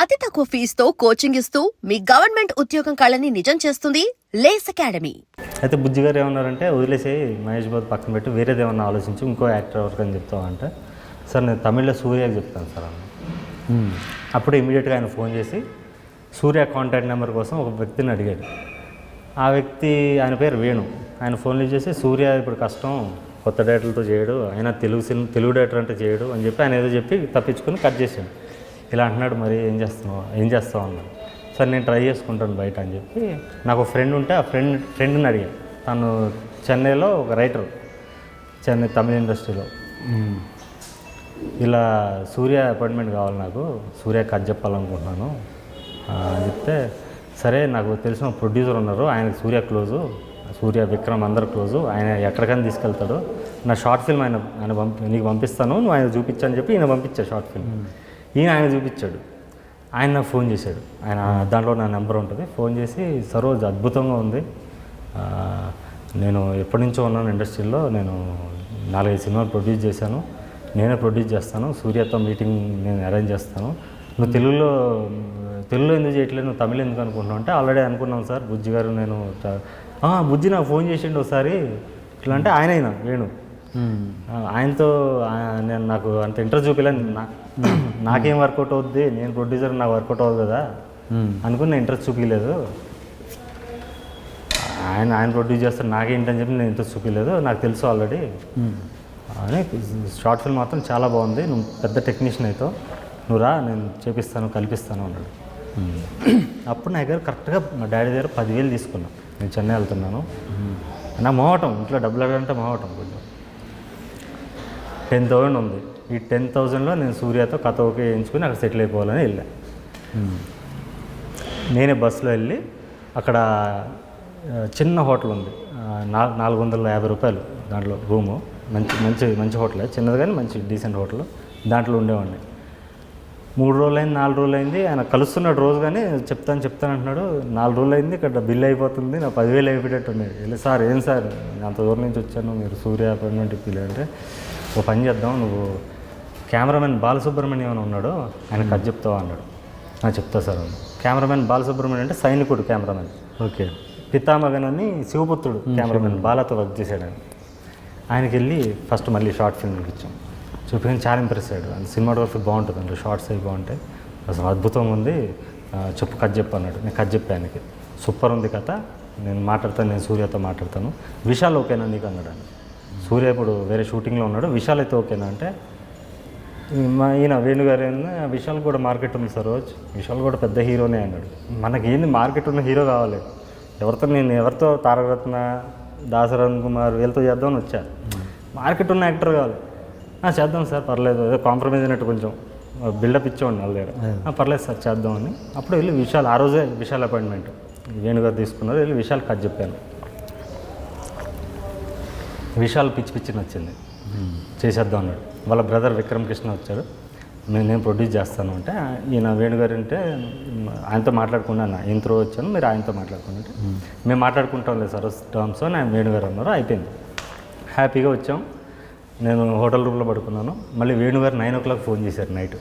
అతి తక్కువ ఫీజుతో కోచింగ్ ఇస్తూ మీ గవర్నమెంట్ ఉద్యోగం కళని నిజం చేస్తుంది లేస్ అకాడమీ. అయితే బుజ్జి గారు ఏమన్నారంటే, వదిలేసి మహేష్ బాబు పక్కన పెట్టి వేరేది ఏమన్నా ఆలోచించి ఇంకో యాక్టర్ ఎవరికి అని చెప్తామంటే, సార్ నేను తమిళ్లో సూర్యకి చెప్తాను సార్ అన్న. అప్పుడు ఇమీడియట్గా ఆయన ఫోన్ చేసి సూర్య కాంటాక్ట్ నెంబర్ కోసం ఒక వ్యక్తిని అడిగాడు. ఆ వ్యక్తి ఆయన పేరు వేణు. ఆయన ఫోన్ లిఫ్ట్ చేసి, సూర్య ఇప్పుడు కష్టం, కొత్త డేటర్లతో చేయడు, ఆయన తెలుగు డేటర్ అంటే చేయడు అని చెప్పి ఆయన ఏదో చెప్పి తప్పించుకొని కట్ చేసాడు. ఇలా అంటున్నాడు, మరి ఏం చేస్తావు అన్నాడు. సార్ నేను ట్రై చేసుకుంటాను బయట అని చెప్పి, నాకు ఒక ఫ్రెండ్ ఉంటే ఆ ఫ్రెండ్ని అడిగాను. తను చెన్నైలో ఒక రైటర్, చెన్నై తమిళ ఇండస్ట్రీలో. ఇలా సూర్య అపాయింట్మెంట్ కావాలి, నాకు సూర్య కథ చెప్పాలనుకుంటున్నాను అని చెప్తే, సరే నాకు తెలిసిన ప్రొడ్యూసర్ ఉన్నారు, ఆయనకు సూర్య క్లోజు, సూర్య విక్రమ్ అందరు క్లోజు, ఆయన ఎక్కడికైనా తీసుకెళ్తాడు, నా షార్ట్ ఫిల్మ్ నీకు పంపిస్తాను, నువ్వు ఆయన చూపించని చెప్పి ఈయన పంపించాడు షార్ట్ ఫిల్మ్. ఆయన చూపించాడు. ఆయన నాకు ఫోన్ చేశాడు. ఆయన దాంట్లో నా నెంబర్ ఉంటుంది. ఫోన్ చేసి, సరోజ్ అద్భుతంగా ఉంది, నేను ఎప్పటి నుంచో ఉన్నాను ఇండస్ట్రీలో, నేను 4-5 సినిమాలు ప్రొడ్యూస్ చేశాను, నేనే ప్రొడ్యూస్ చేస్తాను, సూర్యతో మీటింగ్ నేను అరేంజ్ చేస్తాను, నువ్వు తెలుగులో ఎందుకు చేయట్లేదు, నువ్వు తమిళ ఎందుకు అనుకుంటున్నావు అంటే, ఆల్రెడీ అనుకున్నాను సార్, బుజ్జి గారు నేను బుజ్జి నాకు ఫోన్ చేసిండు ఒకసారి ఇట్లా అంటే, ఆయన వేణు, ఆయనతో నాకు అంత ఇంట్రెస్ట్ చూపించలేదు, నాకేం వర్కౌట్ అవుద్ది, నేను ప్రొడ్యూసర్ నాకు వర్కౌట్ అవ్వదు కదా అనుకుని నేను ఇంట్రెస్ట్ చూపించలేదు, ఆయన ప్రొడ్యూస్ చేస్తారు నాకేంటని చెప్పి నేను ఇంట్రెస్ట్ చూపించలేదు, నాకు తెలుసు ఆల్రెడీ అని. షార్ట్ ఫిల్మ్ మాత్రం చాలా బాగుంది, నువ్వు పెద్ద టెక్నీషియన్ అవుతావు, నువ్వు రా, నేను చేపిస్తాను కల్పిస్తాను అన్నాడు. అప్పుడు నా దగ్గర కరెక్ట్గా మా డాడీ దగ్గర 10,000 తీసుకున్నాను. నేను చెన్నై వెళ్తున్నాను, నా మొహటం ఇంట్లో డబ్బులు అడగంటే మొహటం కొంచెం. 10,000 ఉంది. ఈ 10,000లో నేను సూర్యతో కథ ఓకే వేయించుకుని అక్కడ సెటిల్ అయిపోవాలని వెళ్ళా. నేనే బస్సులో వెళ్ళి అక్కడ చిన్న హోటల్ ఉంది, 450 రూపాయలు దాంట్లో రూము, మంచి హోటలే, చిన్నది కానీ మంచి డీసెంట్ హోటల్, దాంట్లో ఉండేవాడిని. 3 రోజులైంది, 4 రోజులైంది, ఆయన కలుస్తున్నాడు రోజు, కానీ చెప్తాను అంటున్నాడు. 4 రోజులు అయింది, ఇక్కడ బిల్ అయిపోతుంది, నా 10,000 అయిపోయేటట్టు ఉండేది. వెళ్ళి, సార్ ఏం సార్ అంత దూరం నుంచి వచ్చాను, మీరు సూర్య అపాయింట్మెంట్ ఇప్పిలేదంటే, ఓ పని చేద్దాం, నువ్వు కెమెరామెన్ బాలసుబ్రహ్మణ్యం అని ఉన్నాడు, ఆయన కథ చెప్తావా అన్నాడు. చెప్తా సార్ అని. కెమెరామెన్ బాలసుబ్రహ్మణ్యం అంటే సైనికుడు కెమెరామెన్, ఓకే, పితామగన్ అని శివపుత్రుడు కెమెరామెన్, బాలతో వర్క్ చేశాడు ఆయన. ఆయనకి వెళ్ళి ఫస్ట్ మళ్ళీ షార్ట్ ఫిల్మ్ చూపించాం. చూపించి చాలా ఇంప్రెస్ అయ్యాడు. అండ్ సినిమాటోగ్రఫీ బాగుంటుంది, అందులో షార్ట్స్ అవి బాగుంటాయి, అసలు అద్భుతంగా ఉంది, చెప్పు కథ చెప్పు అన్నాడు. నేను కథ చెప్పాను ఆయనకి, సూపర్ ఉంది కథ, నేను మాట్లాడతాను, నేను సూర్యతో మాట్లాడతాను, విశాల్ ఓకేనా నీకు అన్నాడు ఆయన. సూర్య ఇప్పుడు వేరే షూటింగ్లో ఉన్నాడు, విశాల్ అయితే ఓకేనా అంటే, ఈయన వేణుగారు విశాల్ కూడా మార్కెట్ ఉంది సరోజ్, విశాల్ కూడా పెద్ద హీరోనే అన్నాడు. మనకేంది మార్కెట్ ఉన్న హీరో కావాలి, ఎవరితో తారకరత్న, దాసరథ్ కుమార్ వీళ్ళతో చేద్దామని వచ్చా, మార్కెట్ ఉన్న యాక్టర్ కావాలి. చేద్దాం సార్ పర్లేదు, ఏదో కాంప్రమైజ్ అయినట్టు కొంచెం బిల్డప్ ఇచ్చేవాడిని వాళ్ళ దగ్గర. పర్లేదు సార్ చేద్దామని. అప్పుడు వెళ్ళి విశాల్, ఆ రోజే విశాల్ అపాయింట్మెంట్ వేణుగారు తీసుకున్నారు, వెళ్ళి విశాల్ కథ చెప్పాను. విశాల్ పిచ్చి నచ్చింది, చేసేద్దాం అన్నాడు. వాళ్ళ బ్రదర్ విక్రమ్ కృష్ణ వచ్చాడు, నేను ప్రొడ్యూస్ చేస్తాను అంటే, ఈయన వేణుగారు అంటే ఆయనతో మాట్లాడుకున్నాను, ఈయన త్రూ వచ్చాను, మీరు ఆయనతో మాట్లాడుకుంటే, మేము మాట్లాడుకుంటాం లేదు సార్ టర్మ్స్ అని ఆయన వేణుగారు అన్నారు. అయిపోయింది, హ్యాపీగా వచ్చాం. నేను హోటల్ రూమ్లో పడుకున్నాను. మళ్ళీ వేణుగారు 9 o'clock ఫోన్ చేశారు నైట్.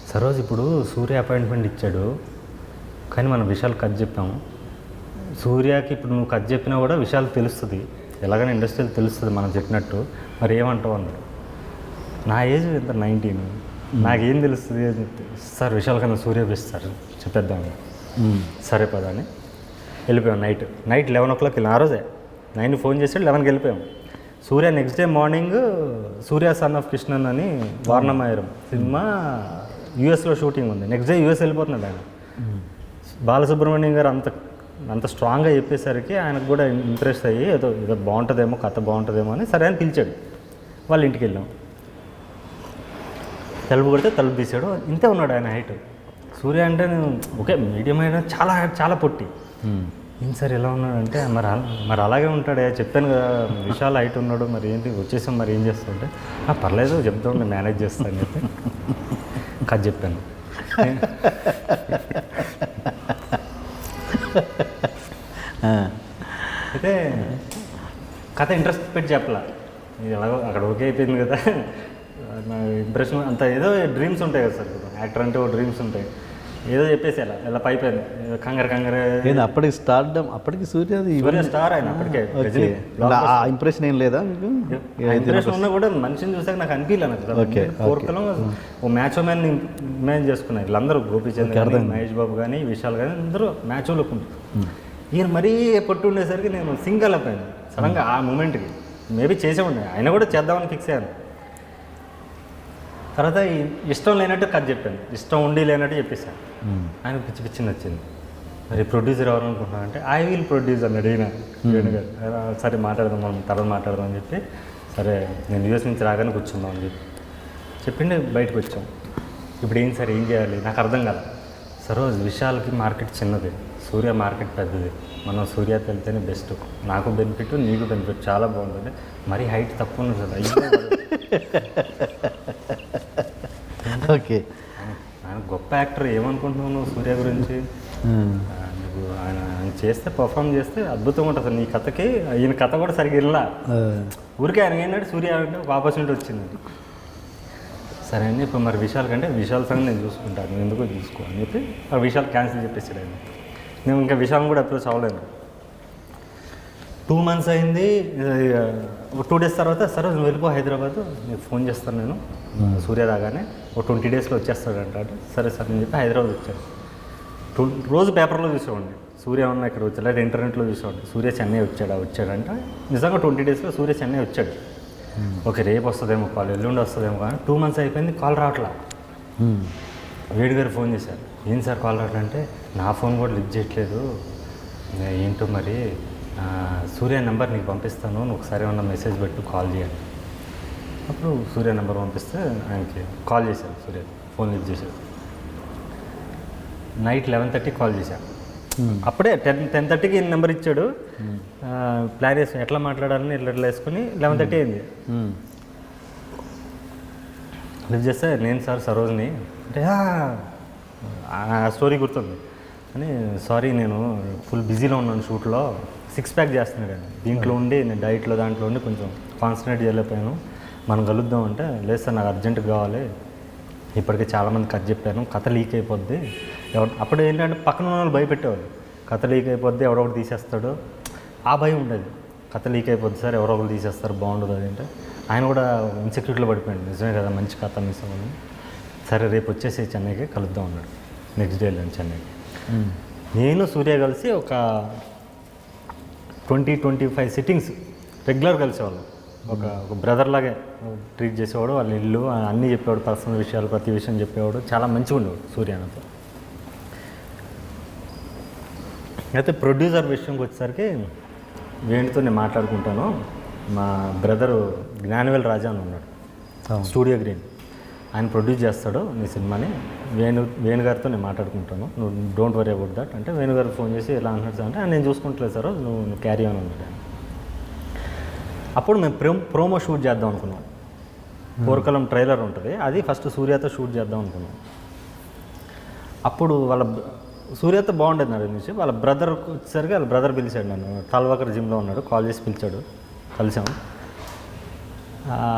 సరోజ్ ఇప్పుడు సూర్య అపాయింట్మెంట్ ఇచ్చాడు, కానీ మనం విశాల్ కథ చెప్పాము, సూర్యకి ఇప్పుడు నువ్వు కథ చెప్పినా కూడా విశాల్ తెలుస్తుంది, ఎలాగైనా ఇండస్ట్రీలో తెలుస్తుంది మనం చెప్పినట్టు, మరి ఏమంటావు అన్నాడు. నా ఏజ్ ఎంత 19, నాకేం తెలుస్తుంది అని చెప్తే, సార్ విశాల్ కన్నా సూర్య బెస్ట్ సార్, చెప్పేద్దామని. సరే పదా అని వెళ్ళిపోయాం. నైట్ 11 o'clock వెళ్ళాం. ఆ రోజే 9 ఫోన్ చేసాడు, 11కి వెళ్ళిపోయాం. Surya next day morning Surya son of Krishnan అని వారణమాయరం సినిమా యూఎస్లో షూటింగ్ ఉంది, నెక్స్ట్ డే యూఎస్ వెళ్ళిపోతున్నాడు ఆయన. బాలసుబ్రహ్మణ్యం గారు అంత స్ట్రాంగ్గా చెప్పేసరికి ఆయనకు కూడా ఇంప్రెస్ అయ్యి ఏదో బాగుంటుందేమో, కథ బాగుంటుందేమో అని సరే అని పిలిచాడు. వాళ్ళ ఇంటికి వెళ్ళాం. తలుపు కొడితే తలుపు తీసాడు, ఇంతే ఉన్నాడు ఆయన హైట్. సూర్య అంటే నేను ఓకే మీడియం అయినా చాలా పొట్టి. ఏం సార్ ఎలా ఉన్నాడంటే, మరి అలాగే ఉంటాడే, చెప్పాను కదా విశాల్ హైట్ ఉన్నాడు, మరి ఏంటి వచ్చేసాం, మరి ఏం చేస్తుంటే, పర్లేదు చెప్తాం, నేను మేనేజ్ చేస్తాను అని చెప్పి కథ చెప్పాను. అయితే కథ ఇంట్రెస్ట్ పెట్టి చెప్పలా, ఇది ఎలాగో అక్కడ ఓకే అయిపోయింది కదా, నా ఇంప్రెషన్ అంత ఏదో డ్రీమ్స్ ఉంటాయి కదా సార్, యాక్టర్ అంటే ఓ డ్రీమ్స్ ఉంటాయి. ఏదో చెప్పేసి ఇలా పైపోయింది కంగారు ఏంది అప్పటికి స్టార్డమ్, అప్పటికి సూర్యది సూర్య స్టార్ ఆయన అప్పటికే రజనీ. ఆ ఇంప్రెషన్ ఏం లేదా మీకు? ఇంప్రెషన్ ఉన్నా కూడా మనిషిని చూసాక నాకు అనిపించలేదు. కోరికలో ఓ మ్యాచ్ మ్యాన్ ఇమాజిన్ చేసుకున్నారు వీళ్ళందరూ, గోపీచంద్ కానీ మహేష్ బాబు కానీ విశాల్ కానీ అందరూ మ్యాచ్ లుక్ ఉంటుంది. ఈయన మరీ పట్టు ఉండేసరికి నేను సింగల్ అయిపోయాను సడన్గా ఆ మూమెంట్కి. మేబీ చేసే ఉండే, ఆయన కూడా చేద్దామని ఫిక్స్ అయ్యాను. తర్వాత ఇష్టం లేనట్టు కథ చెప్పాను, ఇష్టం ఉండి లేనట్టు చెప్పేశాను. ఆయన పిచ్చి పిచ్చి నచ్చింది. మరి ప్రొడ్యూసర్ ఎవరు అనుకుంటున్నాను అంటే ఐ విల్ ప్రొడ్యూస్ అన్నాడు ఈయన వేణుగారు. సరే మాట్లాడదాం, మనం తర్వాత మాట్లాడదాం అని చెప్పి, సరే నేను యూఎస్ నుంచి రాగానే కూర్చుందాం అని చెప్పి చెప్పిండి బయటకు వచ్చాం. ఇప్పుడు ఏం సార్ ఏం చేయాలి నాకు అర్థం కాల. సరోజ్ విశాల్కి మార్కెట్ చిన్నది, సూర్య మార్కెట్ పెద్దది, మనం సూర్యకి వెళ్తేనే బెస్ట్, నాకు బెనిఫిట్ నీకు బెనిఫిట్ చాలా బాగుంటుంది. మరీ హైట్ తక్కువ ఉంది సార్. ఓకే, ఆయన గొప్ప యాక్టర్, ఏమనుకుంటున్నావు సూర్య గురించి? నీకు ఆయన చేస్తే పర్ఫామ్ చేస్తే అద్భుతంగా ఉంటుంది సార్. నీ కథకి ఈయన కథ కూడా సరిగ్గా వెళ్ళా, ఊరికే ఆయన ఏంటంటే సూర్య అంటే ఒక ఆపర్చునిటీ వచ్చింది. సరే అని ఇప్పుడు మరి విశాల్ కంటే విశాల్ సంగతి నేను చూసుకుంటాను, నువ్వు ఎందుకో చూసుకో అని చెప్పి ఆ విశాల్ క్యాన్సిల్ చెప్పేసాడు ఆయన. నేను ఇంకా విశాల్ కూడా అప్రోచ్ అవ్వలేను. 2 months అయింది. ఒక 2 days తర్వాత సరే నువ్వు వెళ్ళిపో హైదరాబాద్, నీకు ఫోన్ చేస్తాను నేను సూర్య రాగానే, ఒక 20 daysలో వచ్చేస్తాడంట. సరే సార్ అని చెప్పి హైదరాబాద్ వచ్చాడు. రోజు పేపర్లో చూసేవాడిని సూర్య ఉన్న ఇక్కడ వచ్చాడు, లేదా ఇంటర్నెట్లో చూసేవాడిని సూర్య చెన్నై వచ్చాడంట. నిజంగా 20 daysలో సూర్య చెన్నై వచ్చాడు. ఓకే రేపు వస్తుందేమో కాల్, ఎల్లుండి వస్తుందేమో కానీ 2 months అయిపోయింది, కాల్ రావట్లా. వేడి గారు ఫోన్ చేశారు, ఏం సార్ కాల్ రావట్లంటే నా ఫోన్ కూడా లిఫ్ట్ చేయట్లేదు, ఏంటో మరి సూర్య నెంబర్ నీకు పంపిస్తాను, నువ్వు ఒకసారి ఏమన్నా మెసేజ్ పెట్టు కాల్ చేయండి. అప్పుడు సూర్య నెంబర్ పంపిస్తే ఆయనకి కాల్ చేశాను. సూర్య ఫోన్ లిఫ్ట్ చేశాడు. నైట్ 11:30 కాల్ చేశాను. అప్పుడే 10:30కి నెంబర్ ఇచ్చాడు. ప్లాన్ చేసాను ఎట్లా మాట్లాడాలని ఇట్లా వేసుకుని 11:30 అయింది. లిఫ్ట్ చేస్తే నేను సార్ సరోజ్ని అంటే ఆ స్టోరీ గుర్తుంది అని, సారీ నేను ఫుల్ బిజీలో ఉన్నాను షూట్లో, 6 pack చేస్తున్నాడు అండి, దీంట్లో ఉండి నేను డైట్లో దాంట్లో ఉండి కొంచెం కాన్సన్ట్రేట్ చేయలేకపోయాను, మనం కలుద్దాం అంటే లేదు సార్ నాకు అర్జెంటుగా కావాలి, ఇప్పటికే చాలామంది కథ చెప్పాను, కథ లీక్ అయిపోద్ది. అప్పుడు ఏంటంటే పక్కన ఉన్న వాళ్ళు భయపెట్టేవాళ్ళు, కథ లీక్ అయిపోద్ది ఎవరో ఒకటి తీసేస్తాడు, ఆ భయం ఉండేది. కథ లీక్ అయిపోద్ది సార్ ఎవరో ఒకరు తీసేస్తారు బాగుండదు అది అంటే. ఆయన కూడా ఇన్సెక్యూరిటీలో పడిపోయాడు, నిజమే కదా మంచి కథ మిస్ అవ్వని. సరే రేపు వచ్చేసి చెన్నైకి కలుద్దాం అన్నాడు. నెక్స్ట్ డే వెళ్ళాను చెన్నైకి. నేను సూర్య కలిసి ఒక 20-25 సిట్టింగ్స్ రెగ్యులర్ కలిసేవాళ్ళం. ఒక బ్రదర్ లాగే ట్రీట్ చేసేవాడు, వాళ్ళ ఇల్లు అన్నీ చెప్పేవాడు, పర్సనల్ విషయాలు ప్రతి విషయం చెప్పేవాడు, చాలా మంచిగా ఉండేవాడు సూర్యనతో. అయితే ప్రొడ్యూసర్ విషయంకి వచ్చేసరికి వేణుతో నేను మాట్లాడుకుంటాను, మా బ్రదరు జ్ఞానవేల్ రాజా అని ఉన్నాడు, స్టూడియో గ్రీన్, ఆయన ప్రొడ్యూస్ చేస్తాడు నీ సినిమాని, వేణుగారితో నేను మాట్లాడుకుంటాను, నువ్వు డోంట్ వరీ అబౌట్ దట్ అంటే. వేణుగారు ఫోన్ చేసి ఎలా అంటున్నాడు అంటే నేను చూసుకుంటలేదు సార్, నువ్వు క్యారీ ఆన్ అన్నాడు. అప్పుడు మేము ప్రోమో షూట్ చేద్దాం అనుకున్నాం. పోర్కలం ట్రైలర్ ఉంటుంది, అది ఫస్ట్ సూర్యతో షూట్ చేద్దాం అనుకున్నాం. అప్పుడు వాళ్ళ సూర్యతో బాగుండేది నాడు నుంచి, వాళ్ళ బ్రదర్ వచ్చేసరికి వాళ్ళ బ్రదర్ పిలిచాడు నన్ను, తాల్వాకర్ జిమ్లో ఉన్నాడు, కాల్ చేసి పిలిచాడు, కలిసాము.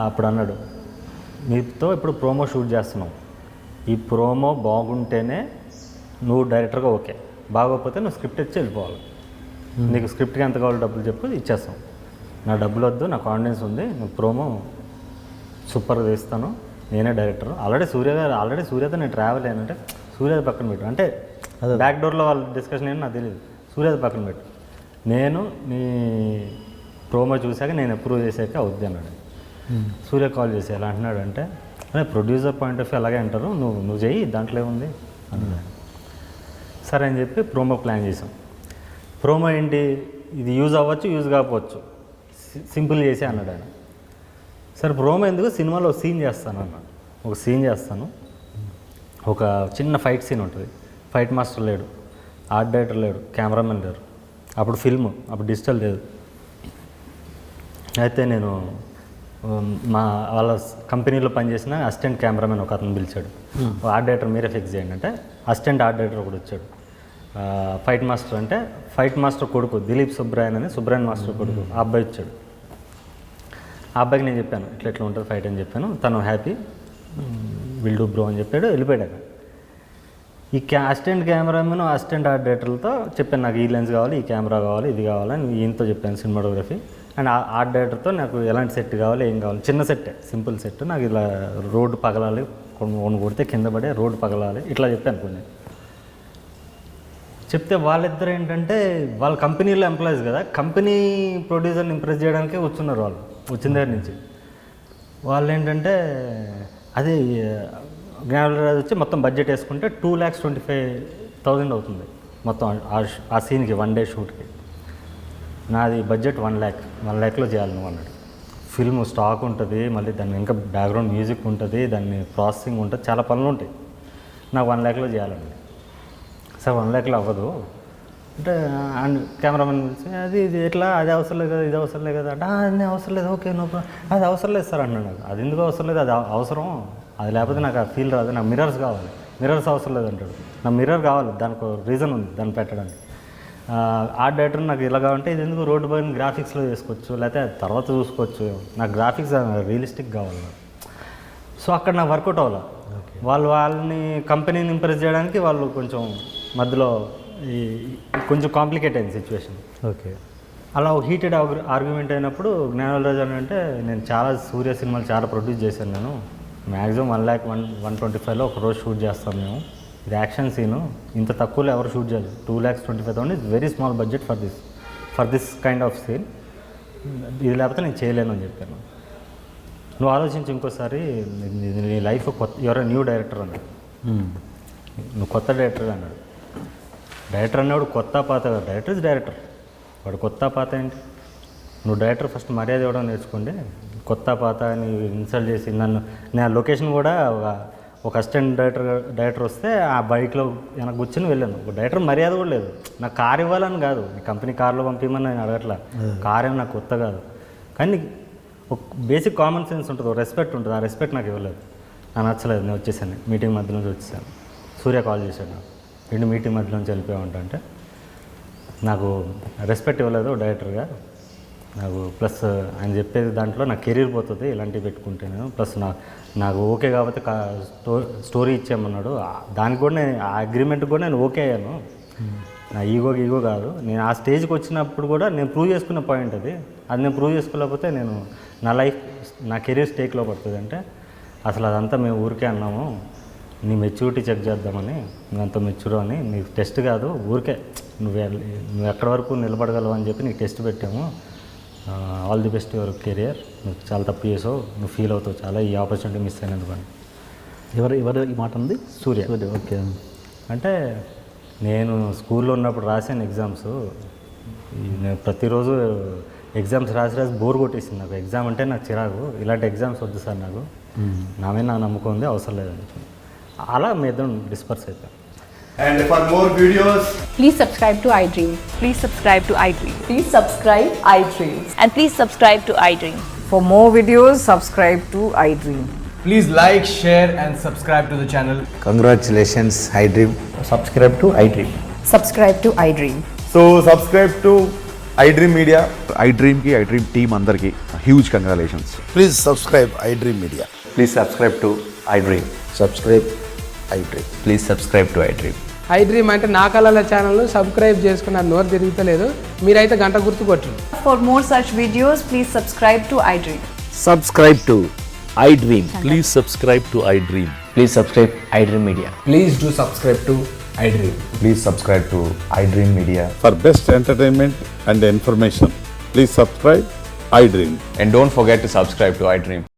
అప్పుడు అన్నాడు, మీతో ఇప్పుడు ప్రోమో షూట్ చేస్తున్నాం, ఈ ప్రోమో బాగుంటేనే నువ్వు డైరెక్టర్గా ఓకే, బాగోకపోతే నువ్వు స్క్రిప్ట్ ఇచ్చి వెళ్ళిపోవాలి, నీకు స్క్రిప్ట్కి ఎంత కావాలో డబ్బులు చెప్పు ఇచ్చేస్తాం, నా డబ్బులు వద్దు, నా కాన్ఫిడెన్స్ ఉంది, నువ్వు ప్రోమో సూపర్గా తీస్తాను, నేనే డైరెక్టర్. ఆల్రెడీ సూర్యతో నేను ట్రావెల్ అయ్యానంటే సూర్యది పక్కన పెట్టు అంటే బ్యాక్ డోర్లో వాళ్ళ డిస్కషన్ ఏంటో నాకు తెలియదు, సూర్యది పక్కన పెట్టు, నేను నీ ప్రోమో చూశాక నేను అప్రూవ్ చేశాక అవుద్ది అన్నాడు. సూర్య కాల్ చేసి ఎలా అంటున్నాడు అంటే, అదే ప్రొడ్యూసర్ పాయింట్ ఆఫ్ వ్యూ అలాగే అంటారు, నువ్వు చెయ్యి దాంట్లో ఏముంది అన్నాడు. సరే అని చెప్పి ప్రోమో ప్లాన్ చేసాం. ప్రోమో ఏంటి, ఇది యూజ్ అవ్వచ్చు యూజ్ కాకపోవచ్చు, సింపుల్ చేసి అన్నాడు ఆయన. సరే ప్రోమో ఎందుకు, సినిమాలో సీన్ చేస్తాను అన్నాడు. ఒక సీన్ చేస్తాను, ఒక చిన్న ఫైట్ సీన్ ఉంటుంది, ఫైట్ మాస్టర్ లేడు, ఆర్ట్ డైరెక్టర్ లేడు, కెమెరామెన్ లేరు, అప్పుడు ఫిల్మ్, అప్పుడు డిజిటల్ లేదు. అయితే నేను మా వాళ్ళ కంపెనీలో పనిచేసిన అసిస్టెంట్ కెమెరామెన్ ఒక అతను పిలిచాడు, ఆర్ట్ డైరెక్టర్ మీరే ఫిక్స్ చేయండి అంటే అసిస్టెంట్ ఆర్ట్ డైరెక్టర్ ఒకటి వచ్చాడు. ఫైట్ మాస్టర్ అంటే ఫైట్ మాస్టర్ కొడుకు దిలీప్ సుబ్రాయన్ అని, సుబ్రాయన్ మాస్టర్ కొడుకు, ఆ అబ్బాయి వచ్చాడు. ఆ అబ్బాయికి నేను చెప్పాను ఇట్లా ఉంటుంది ఫైట్ అని చెప్పాను, తను హ్యాపీ విల్ డూ బ్రో అని చెప్పాడు, వెళ్ళిపోయాడు. ఈ అసిస్టెంట్ కెమెరామెన్ అసిస్టెంట్ ఆర్ట్ డైరెక్టర్లతో చెప్పాను నాకు ఈ లెన్స్ కావాలి, ఈ కెమెరా కావాలి, ఇది కావాలని ఈయనతో చెప్పాను సినిమాటోగ్రఫీ. అండ్ ఆర్ట్ డైరెక్టర్తో నాకు ఎలాంటి సెట్ కావాలి, ఏం కావాలి, చిన్న సెట్టే, సింపుల్ సెట్, నాకు ఇలా రోడ్డు పగలాలి, కొన్ని కొడితే కింద పడే రోడ్డు పగలాలి, ఇట్లా చెప్పాను కొన్ని. చెప్తే వాళ్ళిద్దరు ఏంటంటే వాళ్ళ కంపెనీలో ఎంప్లాయీస్ కదా, కంపెనీ ప్రొడ్యూసర్ని ఇంప్రెస్ చేయడానికే వచ్చున్నారు వాళ్ళు వచ్చిన దగ్గర నుంచి. వాళ్ళు ఏంటంటే అదే జ్ఞానరాజు వచ్చి మొత్తం బడ్జెట్ వేసుకుంటే 2,25,000 అవుతుంది మొత్తం ఆ సీన్కి 1 డే షూట్కి. నాది బడ్జెట్ 1,00,000లో చేయాలి నువ్వు అన్నాడు. ఫిల్మ్ స్టాక్ ఉంటుంది, మళ్ళీ దాన్ని ఇంకా బ్యాక్గ్రౌండ్ మ్యూజిక్ ఉంటుంది, దాన్ని ప్రాసెసింగ్ ఉంటుంది, చాలా పనులు ఉంటాయి. నాకు 1,00,000లో చేయాలండి. సార్ 1,00,000లో అవ్వదు అంటే, అండ్ కెమెరామెన్ పిలిచి అది ఇది ఎట్లా, అది అవసరం లేదు కదా, ఇది అవసరం లేదు కదా అంటే, అది అవసరం లేదు, ఓకే నో ప్రాబ్లం, అది అవసరం లేదు సార్ అన్నాడు. నాకు అది ఎందుకు అవసరం లేదు, అది అవసరం, అది లేకపోతే నాకు ఆ ఫీల్ రాదు, నాకు మిర్రర్స్ కావాలి, మిర్రర్స్ అవసరం లేదు అంటాడు. నాకు మిర్రర్ కావాలి, దానికి రీజన్ ఉంది దాన్ని పెట్టడానికి. ఆర్ట్ డైరెక్టర్ నాకు ఇలా కావాలంటే ఇది ఎందుకు రోడ్డు పైన గ్రాఫిక్స్లో చేసుకోవచ్చు, లేకపోతే తర్వాత చూసుకోవచ్చు, నాకు గ్రాఫిక్స్ రియలిస్టిక్ కావాలి. సో అక్కడ నాకు వర్కౌట్ అవ్వాలి. వాళ్ళని కంపెనీని ఇంప్రెస్ చేయడానికి వాళ్ళు కొంచెం మధ్యలో ఈ కొంచెం కాంప్లికేట్ అయింది సిచ్యువేషన్. ఓకే. అలా ఒక హీటెడ్ ఆర్గ్యుమెంట్ అయినప్పుడు జ్ఞానరాజు అని అంటే, నేను చాలా సూర్య సినిమాలు చాలా ప్రొడ్యూస్ చేశాను, నేను మ్యాక్సిమం 1,125,000లో ఒక రోజు షూట్ చేస్తాం మేము, ఇది యాక్షన్ సీను, ఇంత తక్కువలో ఎవరు షూట్ చేయలేదు, 2,25,000 is very small budget for this kind of scene, ఇది లేకపోతే నేను చేయలేను అని చెప్పాను. నువ్వు ఆలోచించి ఇంకోసారి, నీ లైఫ్ కొత్త, ఎవరో న్యూ డైరెక్టర్ అన్నాడు, నువ్వు కొత్త డైరెక్టర్ అన్నాడు. డైరెక్టర్ అన్నాడు కొత్త పాత, డైరెక్టర్ ఇస్ డైరెక్టర్, వాడు కొత్త పాత ఏంటి, నువ్వు డైరెక్టర్ ఫస్ట్ మర్యాద ఇవ్వడం నేర్చుకోండి, కొత్త పాత అని ఇన్సల్ట్ చేసి నన్ను, నేను లొకేషన్ కూడా ఒక అసిస్టెంట్ డైరెక్టర్ వస్తే ఆ బైక్లో వెనక కూర్చొని వెళ్ళాను. ఒక డైరెక్టర్ మర్యాద కూడా లేదు, నాకు కార్ ఇవ్వాలని కాదు, కంపెనీ కార్లో పంపించమని నేను అడగట్లా, కార్ ఏమి నాకు కొత్త కాదు, కానీ ఒక బేసిక్ కామన్ సెన్స్ ఉంటుంది, ఒక రెస్పెక్ట్ ఉంటుంది, ఆ రెస్పెక్ట్ నాకు ఇవ్వలేదు, నాకు నచ్చలేదు. నేను వచ్చేసాను, మీటింగ్ మధ్య నుంచి వచ్చేసాను. సూర్య కాల్ చేశాడు నాకు, రెండు మీటింగ్ మధ్య నుంచి వెళ్ళిపోయామంటే, నాకు రెస్పెక్ట్ ఇవ్వలేదు డైరెక్టర్గా నాకు, ప్లస్ ఆయన చెప్పేది దాంట్లో నా కెరీర్ పోతుంది ఇలాంటివి పెట్టుకుంటే నేను, ప్లస్ నాకు ఓకే కాబట్టి స్టోరీ ఇచ్చామన్నాడు, దానికి కూడా నేను ఆ అగ్రిమెంట్కి కూడా నేను ఓకే అయ్యాను. నా ఈగో కాదు, నేను ఆ స్టేజ్కి వచ్చినప్పుడు కూడా నేను ప్రూవ్ చేసుకున్న పాయింట్ అది నేను ప్రూవ్ చేసుకోలేకపోతే నేను నా కెరీర్ స్టేక్లో పడుతుంది అంటే, అసలు అదంతా మేము ఊరికే అన్నాము, నీ మెచ్యూరిటీ చెక్ చేద్దామని, నువ్వంత మెచ్యూర్ అని, నీకు టెస్ట్ కాదు, ఊరికే నువ్వు ఎక్కడి వరకు నిలబడగలవు అని చెప్పి నీకు టెస్ట్ పెట్టాము, all the best your career, నువ్వు చాలా తప్పు చేసావు, నువ్వు ఫీల్ అవుతావు చాలా, ఈ ఆపర్చునిటీ మిస్ అయినందుకు అని. ఎవరు ఈ మాట ఉంది? సూర్య. ఓకే. అంటే నేను స్కూల్లో ఉన్నప్పుడు రాసాను ఎగ్జామ్స్, నేను ప్రతిరోజు ఎగ్జామ్స్ రాసి బోర్ కొట్టేసింది నాకు, ఎగ్జామ్ అంటే నాకు చిరాకు, ఇలాంటి ఎగ్జామ్స్ వద్దు సార్ నాకు, నా మీద నాకు నమ్మకం ఉంది, అవసరం లేదని అలా మీద డిస్పర్స్ అయిపోయాం. And for more videos, Please subscribe to iDream. Please subscribe to iDream. Please subscribe iDream. And please subscribe to iDream. For more videos, subscribe to iDream. please like, share and subscribe to the channel. Congratulations, iDream. Subscribe to iDream. Subscribe to iDream. So subscribe to iDream Media. iDream ki iDream team andarki huge congratulations. Please subscribe iDream Media. Please subscribe to iDream. Subscribe iDream. Please subscribe to iDream. iDream అంటే నా కళల channel subscribe చేసుకున్న నోరు తిరుగుతలేదు, మీరైతే గంట గుర్తు కొట్టండి. For more such videos, please subscribe to iDream. Subscribe to iDream. Please subscribe to iDream. Please subscribe iDream Media. Please do subscribe to iDream. Please subscribe to iDream Media. For best entertainment and information, please subscribe iDream. And don't forget to subscribe to iDream.